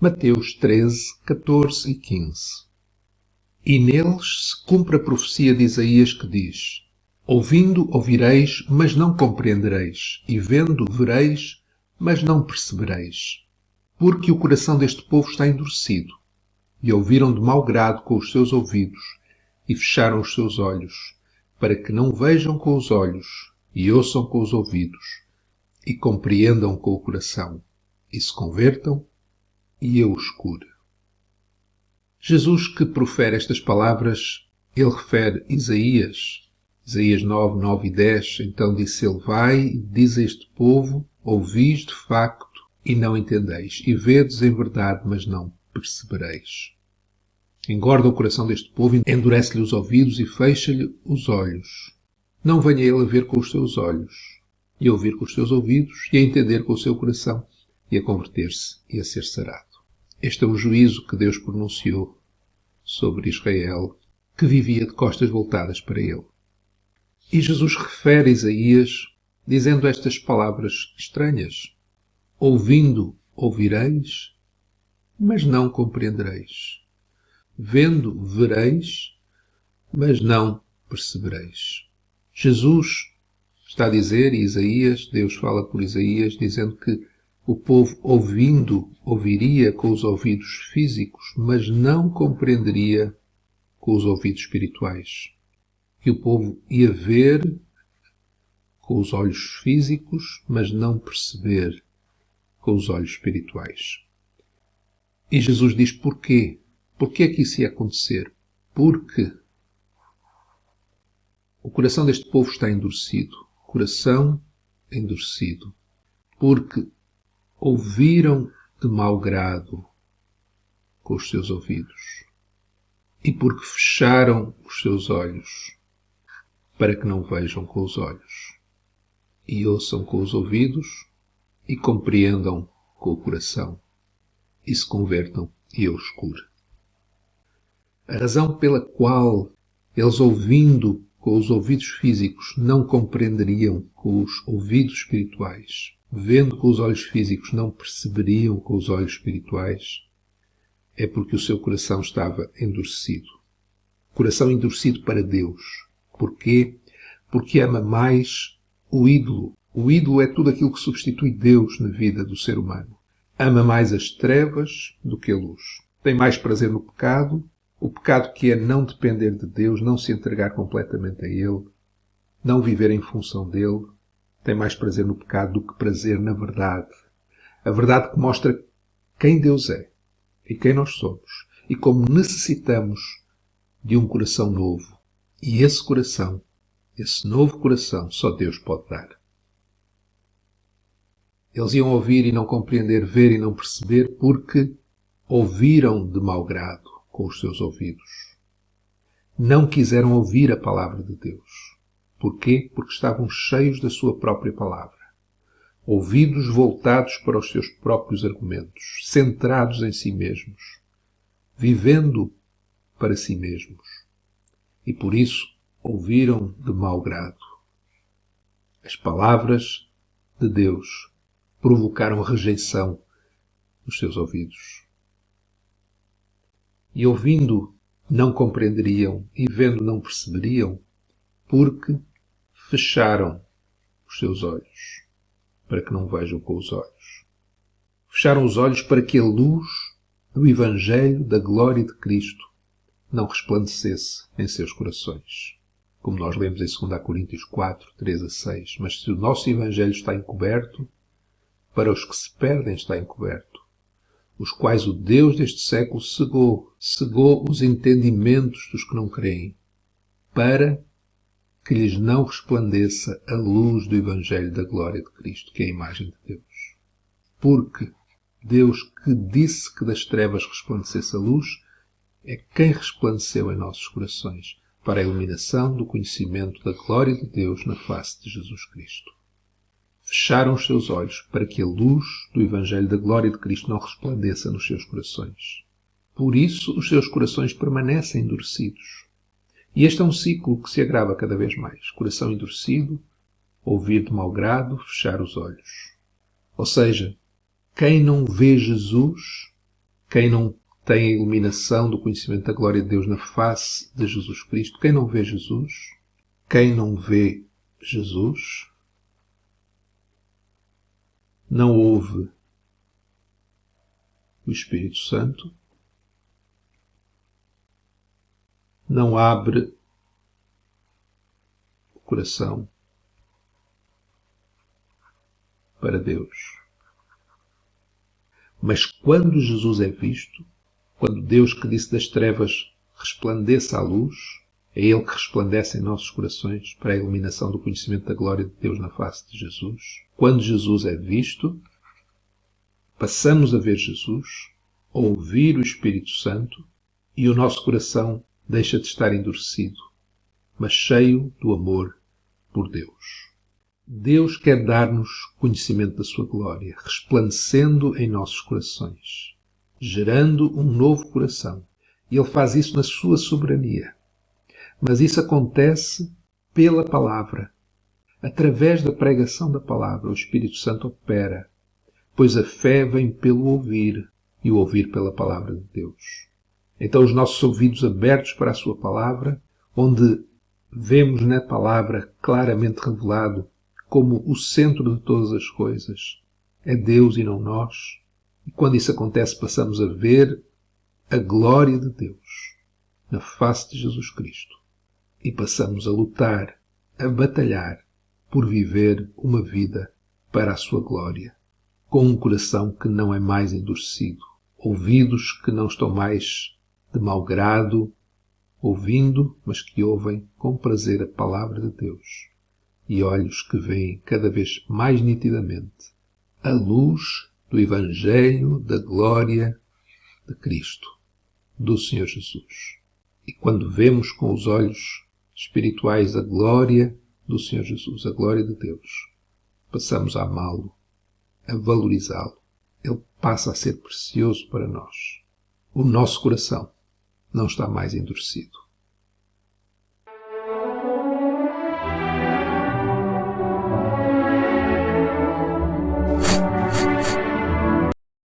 Mateus 13, 14 e 15. E neles se cumpre a profecia de Isaías que diz: Ouvindo, ouvireis, mas não compreendereis, e vendo, vereis, mas não percebereis. Porque o coração deste povo está endurecido, e ouviram de mau grado com os seus ouvidos, e fecharam os seus olhos, para que não vejam com os olhos, e ouçam com os ouvidos, e compreendam com o coração, e se convertam, e eu os cure. Jesus, que profere estas palavras, ele refere Isaías 9, 9 e 10. Então disse ele: Vai e diz a este povo: Ouvis de facto e não entendeis, e vedes em verdade, mas não percebereis. Engorda o coração deste povo, endurece-lhe os ouvidos e fecha-lhe os olhos. Não venha ele a ver com os seus olhos, e a ouvir com os seus ouvidos, e a entender com o seu coração, e a converter-se e a ser sarado. Este é o juízo que Deus pronunciou sobre Israel, que vivia de costas voltadas para ele. E Jesus refere Isaías dizendo estas palavras estranhas: Ouvindo, ouvireis, mas não compreendereis. Vendo, vereis, mas não percebereis. Jesus está a dizer, e Isaías, Deus fala por Isaías, dizendo que o povo, ouvindo, ouviria com os ouvidos físicos, mas não compreenderia com os ouvidos espirituais. Que o povo ia ver com os olhos físicos, mas não perceber com os olhos espirituais. E Jesus diz porquê? Porquê é que isso ia acontecer? Porque o coração deste povo está endurecido. Coração endurecido. Porque ouviram de mau grado com os seus ouvidos, e porque fecharam os seus olhos, para que não vejam com os olhos, e ouçam com os ouvidos, e compreendam com o coração, e se convertam, e eu os cure. A razão pela qual eles, ouvindo com os ouvidos físicos, não compreenderiam com os ouvidos espirituais, vendo com os olhos físicos, não perceberiam com os olhos espirituais, é porque o seu coração estava endurecido. Coração endurecido para Deus. Porquê? Porque ama mais o ídolo. O ídolo é tudo aquilo que substitui Deus na vida do ser humano. Ama mais as trevas do que a luz. Tem mais prazer no pecado. O pecado que é não depender de Deus, não se entregar completamente a Ele, não viver em função dEle. Tem mais prazer no pecado do que prazer na verdade. A verdade que mostra quem Deus é e quem nós somos e como necessitamos de um coração novo. E esse coração, esse novo coração, só Deus pode dar. Eles iam ouvir e não compreender, ver e não perceber, porque ouviram de mau grado com os seus ouvidos. Não quiseram ouvir a palavra de Deus. Porquê? Porque estavam cheios da sua própria palavra. Ouvidos voltados para os seus próprios argumentos, centrados em si mesmos, vivendo para si mesmos. E por isso ouviram de mau grado. As palavras de Deus provocaram rejeição nos seus ouvidos. E ouvindo não compreenderiam e vendo não perceberiam, porque fecharam os seus olhos, para que não vejam com os olhos. Fecharam os olhos para que a luz do Evangelho da glória de Cristo não resplandecesse em seus corações. Como nós lemos em 2 Coríntios 4, 3 a 6. Mas se o nosso Evangelho está encoberto, para os que se perdem está encoberto, os quais o Deus deste século cegou os entendimentos dos que não creem, para que lhes não resplandeça a luz do Evangelho da glória de Cristo, que é a imagem de Deus. Porque Deus, que disse que das trevas resplandecesse a luz, é quem resplandeceu em nossos corações para a iluminação do conhecimento da glória de Deus na face de Jesus Cristo. Fecharam os seus olhos para que a luz do Evangelho da glória de Cristo não resplandeça nos seus corações. Por isso, os seus corações permanecem endurecidos. E este é um ciclo que se agrava cada vez mais. Coração endurecido, ouvir de mau grado, fechar os olhos. Ou seja, quem não vê Jesus Quem não tem a iluminação do conhecimento da glória de Deus na face de Jesus Cristo, quem não vê Jesus, quem não vê Jesus, não ouve o Espírito Santo, não abre o coração para Deus. Mas quando Jesus é visto, quando Deus que disse das trevas resplandeça a luz, é Ele que resplandece em nossos corações para a iluminação do conhecimento da glória de Deus na face de Jesus. Quando Jesus é visto, passamos a ver Jesus, a ouvir o Espírito Santo e o nosso coração deixa de estar endurecido, mas cheio do amor por Deus. Deus quer dar-nos conhecimento da sua glória, resplandecendo em nossos corações, gerando um novo coração. E Ele faz isso na sua soberania. Mas isso acontece pela palavra. Através da pregação da palavra, o Espírito Santo opera, pois a fé vem pelo ouvir e o ouvir pela palavra de Deus. Então os nossos ouvidos abertos para a sua palavra, onde vemos na palavra claramente revelado como o centro de todas as coisas é Deus e não nós. E quando isso acontece, passamos a ver a glória de Deus na face de Jesus Cristo. E passamos a lutar, a batalhar por viver uma vida para a sua glória, com um coração que não é mais endurecido, ouvidos que não estão mais de mau grado, ouvindo, mas que ouvem com prazer a palavra de Deus, e olhos que veem cada vez mais nitidamente a luz do Evangelho da glória de Cristo, do Senhor Jesus. E quando vemos com os olhos espirituais a glória do Senhor Jesus, a glória de Deus, passamos a amá-lo, a valorizá-lo. Ele passa a ser precioso para nós. O nosso coração não está mais endurecido.